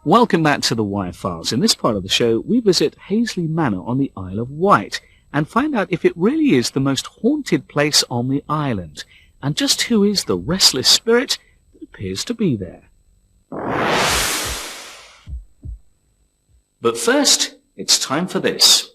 Welcome back to the Wire Files. In this part of the show, we visit Hazely Manor on the Isle of Wight and find out if it really is the most haunted place on the island, and just who is the restless spirit that appears to be there. But first, it's time for this.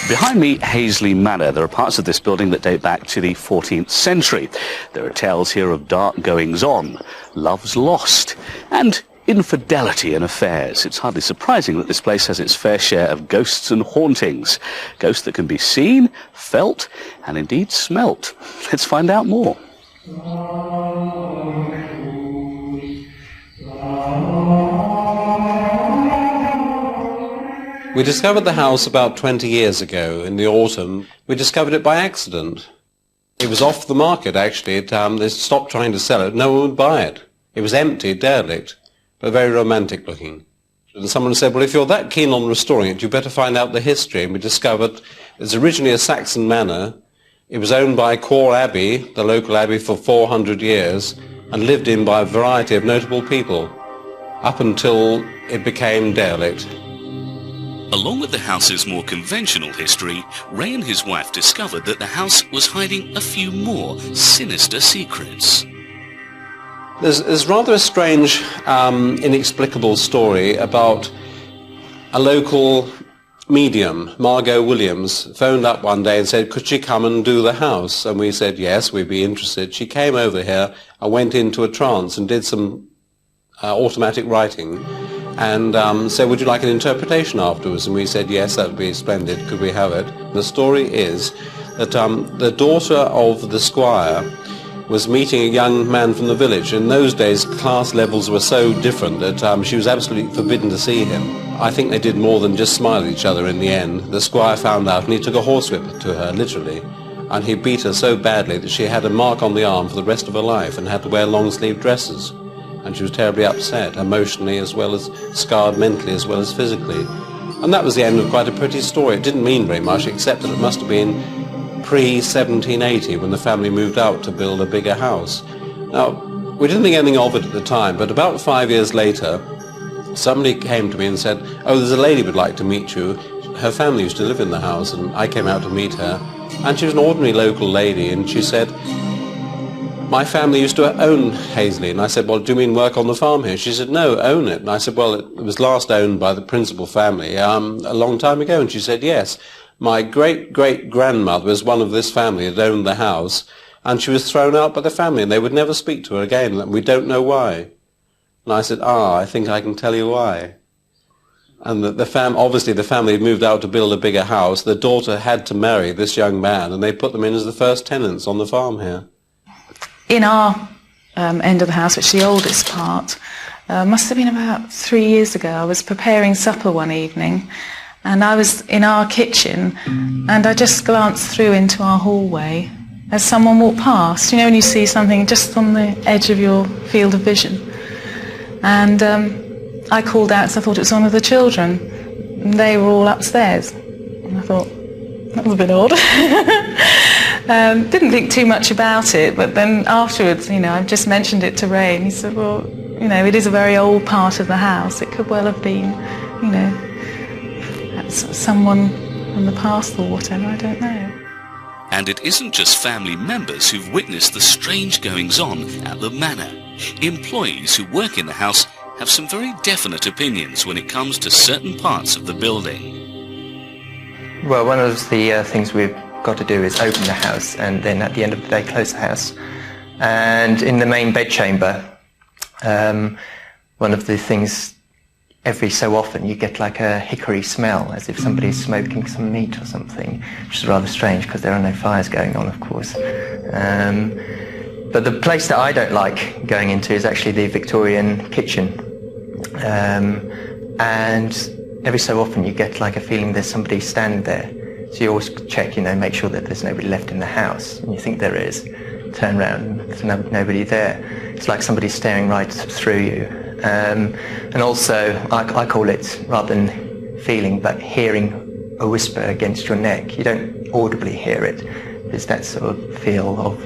Behind me, Hazely Manor. There are parts of this building that date back to the 14th century. There are tales here of dark goings-on, loves lost, and infidelity in affairs. It's hardly surprising that this place has its fair share of ghosts and hauntings. Ghosts that can be seen, felt, and indeed smelt. Let's find out more. We discovered the house about 20 years ago in the autumn. We discovered it by accident. It was off the market, actually. They stopped trying to sell it. No one would buy it. It was empty, derelict, but very romantic looking. And someone said, well, if you're that keen on restoring it, you better find out the history. And we discovered it's originally a Saxon manor. It was owned by Cor Abbey, the local abbey, for 400 years, and lived in by a variety of notable people, up until it became derelict. Along with the house's more conventional history, Ray and his wife discovered that the house was hiding a few more sinister secrets. There's rather a strange, inexplicable story about a local medium, Margot Williams, phoned up one day and said, could she come and do the house? And we said, yes, we'd be interested. She came over here and went into a trance and did some automatic writing. And said, would you like an interpretation afterwards? And we said, yes, that would be splendid. Could we have it? The story is that the daughter of the squire was meeting a young man from the village. In those days, class levels were so different that she was absolutely forbidden to see him. I think they did more than just smile at each other in the end. The squire found out and he took a horsewhip to her, literally. And he beat her so badly that she had a mark on the arm for the rest of her life and had to wear long-sleeved dresses. And she was terribly upset, emotionally as well as scarred mentally as well as physically. And that was the end of quite a pretty story. It didn't mean very much, except that it must have been pre-1780 when the family moved out to build a bigger house. Now, we didn't think anything of it at the time, but about 5 years later, somebody came to me and said, oh, there's a lady would like to meet you. Her family used to live in the house, and I came out to meet her. And she was an ordinary local lady, and she said, my family used to own Hazely. And I said, well, do you mean work on the farm here? She said, no, own it. And I said, well, it was last owned by the principal family a long time ago. And she said, yes. My great-great-grandmother was one of this family that owned the house, and she was thrown out by the family, and they would never speak to her again, and we don't know why. And I said, I think I can tell you why. And obviously the family had moved out to build a bigger house. The daughter had to marry this young man, and they put them in as the first tenants on the farm here. In our end of the house, which is the oldest part, must have been about 3 years ago, I was preparing supper one evening, and I was in our kitchen, and I just glanced through into our hallway as someone walked past. You know when you see something just on the edge of your field of vision? And I called out because I thought it was one of the children. And they were all upstairs. And I thought, that was a bit odd. Didn't think too much about it, but then afterwards, I just mentioned it to Ray, and he said, well, it is a very old part of the house. It could well have been, someone from the past or whatever, I don't know. And it isn't just family members who've witnessed the strange goings-on at the manor. Employees who work in the house have some very definite opinions when it comes to certain parts of the building. Well, one of the things we've got to do is open the house, and then at the end of the day close the house. And in the main bedchamber, one of the things, every so often you get like a hickory smell, as if somebody's smoking some meat or something, which is rather strange because there are no fires going on, of course. But the place that I don't like going into is actually the Victorian kitchen. And every so often you get like a feeling there's somebody standing there. So you always check, make sure that there's nobody left in the house. And you think there is. Turn around, there's nobody there. It's like somebody's staring right through you. And also, I call it, rather than feeling, but hearing a whisper against your neck. You don't audibly hear it. There's that sort of feel of,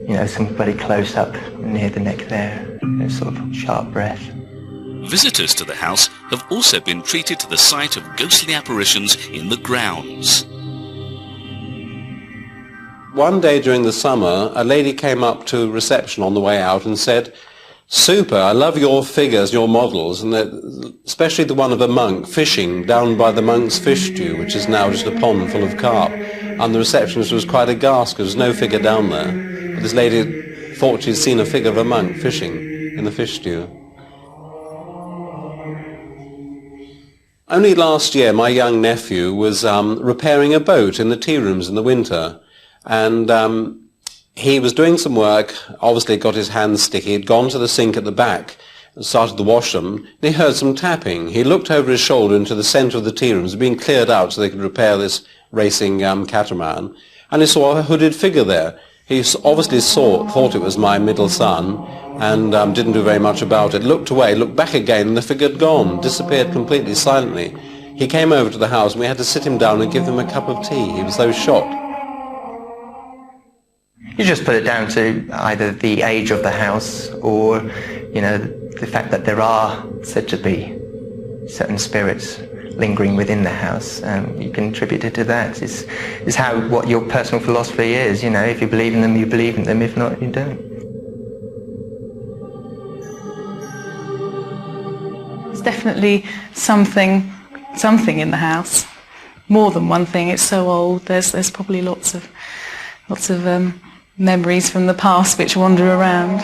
you know, somebody close up near the neck there, a sort of sharp breath. Visitors to the house have also been treated to the sight of ghostly apparitions in the grounds. One day during the summer, a lady came up to reception on the way out and said, "Super, I love your figures, your models, and especially the one of a monk fishing down by the monk's fish stew, which is now just a pond full of carp." And the receptionist was quite aghast because there was no figure down there. But this lady thought she'd seen a figure of a monk fishing in the fish stew. Only last year my young nephew was repairing a boat in the tea rooms in the winter, and he was doing some work, obviously got his hands sticky, he'd gone to the sink at the back and started to wash them, and he heard some tapping. He looked over his shoulder into the centre of the tea rooms, being cleared out so they could repair this racing catamaran, and he saw a hooded figure there. He obviously thought it was my middle son, and didn't do very much about it. Looked away, looked back again, and the figure had gone, disappeared completely, silently. He came over to the house, and we had to sit him down and give him a cup of tea. He was so shocked. You just put it down to either the age of the house or, you know, the fact that there are said to be certain spirits lingering within the house. You can attribute it to that. It's what your personal philosophy is. You know, if you believe in them, you believe in them. If not, you don't. There's definitely something in the house. More than one thing. It's so old. There's probably lots of memories from the past which wander around.